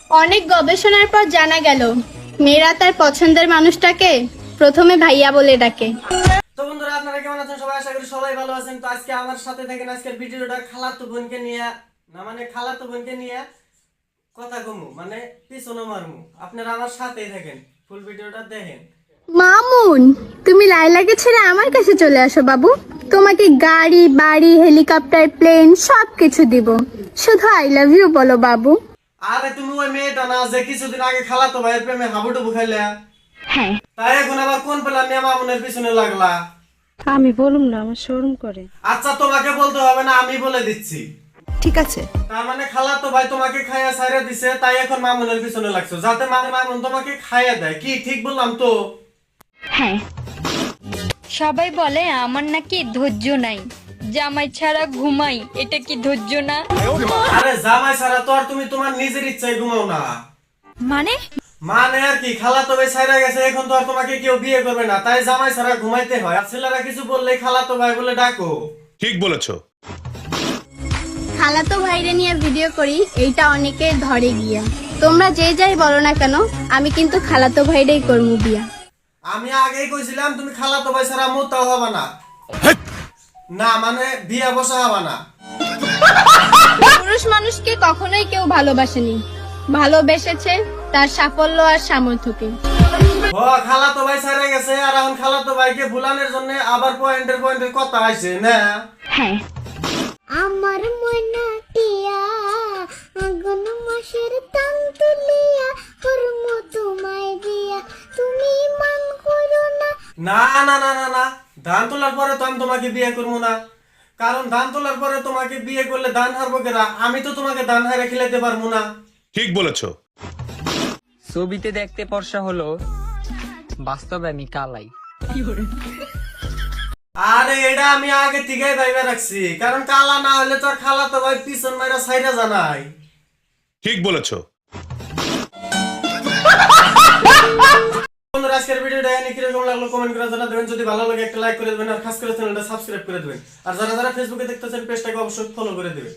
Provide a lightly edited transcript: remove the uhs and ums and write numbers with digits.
অনেক গবেষণার পর জানা গেল মেয়েরা তার পছন্দের মানুষটাকে প্রথমে ভাইয়া বলে ডাকে। তো বন্ধুরা, আপনারা কেমন আছেন? সবাই আশা করি সবাই ভালো আছেন। তো আজকে আমার সাথে থাকেন আজকের ভিডিওটা খালাতো বোনকে নিয়ে, না মানে খালাতো বোনকে নিয়ে কথা কমু, মানে পিছনে মারমু। আপনারা আমার সাথেই থাকেন, ফুল ভিডিওটা দেখেন। মামুন, তুমি লাইলাকে ছেড়ে আমার কাছে চলে আসো বাবু। তোমাকে গাড়ি, বাড়ি, হেলিকপ্টার, প্লেন সবকিছু দিব, শুধু আই লাভ ইউ বলো বাবু। আরে তুমি ওই মেয়েটা না যে কিছুদিন আগে খালাতো ভাইয়ের প্রেমে হাবুডুবু খাইলা? হ্যাঁ। তাই এখন আবার কোন পেলা মেয়ে মামুনের পিছনে লাগলা? আমি বলুম না, আমার শরম করে। আচ্ছা, তোমাকে বলতে হবে না, আমি বলে দিচ্ছি। ঠিক আছে। তার মানে খালাতো ভাই তোমাকে খাইয়া ছাইরা দিছে, তাই এখন মামুনের পিছনে লাগছো, যাতে মামুন তোমাকে খাইয়া দেয়। কি ঠিক বললাম তো? হ্যাঁ। সবাই বলে আমার নাকি ধৈর্য নাই, জামাই ছাড়া ঘুমাই, এটা কি ধৈর্য না? আরে জামাই ছাড়া তো আর তুমি তোমার নিজের ইচ্ছায় ঘুমাও না। মানে মানে আর কি, খালাতো ভাই ছাইরা গেছে, এখন তো আর তোমাকে কেউ বিয়ে করবে না, তাই জামাই ছাড়া ঘুমাইতে হয়। আর ছেলেরা কিছু বললেই খালাতো ভাই বলে ডাকো। ঠিক বলেছো। খালাতো ভাইরে নিয়ে ভিডিও করি, এইটা অনেকে ধরে গিয়া। তোমরা যে যাই বলো না কেন, আমি কিন্তু খালাতো ভাইরেই করমু বিয়া। আমি আগেই কইছিলাম তুমি খালাতো ভাই ছাড়া মোতাও হবা না। না মানে বিয়া বসা হবা না। পুরুষ মানুষকে কখনোই কেউ ভালোবাসেনি, ভালোবেসেছে তার সাফল্য আর সামর্থ্যকে। ও খালাতো ভাই ছাইরা গেছে, আর এখন খালাতো ভাইকে ভুলানোর জন্য আবার পয়েন্টের কথা আইছে না? হ্যাঁ। আমার মনা টিয়া আগুন মাসের টান তুলিয়া করম তোমায় বিয়া তুমি মান করো না। না না না না না, ধান তোলার পরে তো আমি তোমাকে বিয়ে করবো না। কারণ ধান তোলার পরে তোমাকে বিয়ে করলে ধান হারবো কেনা? আমি তো তোমাকে ধান হারে খেলাতে পারবো না। ঠিক বলেছো। ছবিতে দেখতে ফর্সা হলো, বাস্তবে আমি কালাই। আরে এটা আমি আগে থেকেই ভাইবা রাখছি, কারণ কালা না হলে তো আর খালাতো ভাই পিছন মাইরা ছাইরা জানাই। ঠিক বলেছো। বন্ধুরা, আজকের ভিডিওটা এনে কিরকম লাগলো কমেন্ট করে জানাবেন। যদি ভালো লাগে একটা লাইক করে দেবেন, আর খাস করে চ্যানেলটা সাবস্ক্রাইব করে দেবেন। আর যারা যারা ফেসবুকে দেখতেছেন পেজটাকে অবশ্যই ফলো করে দেবেন।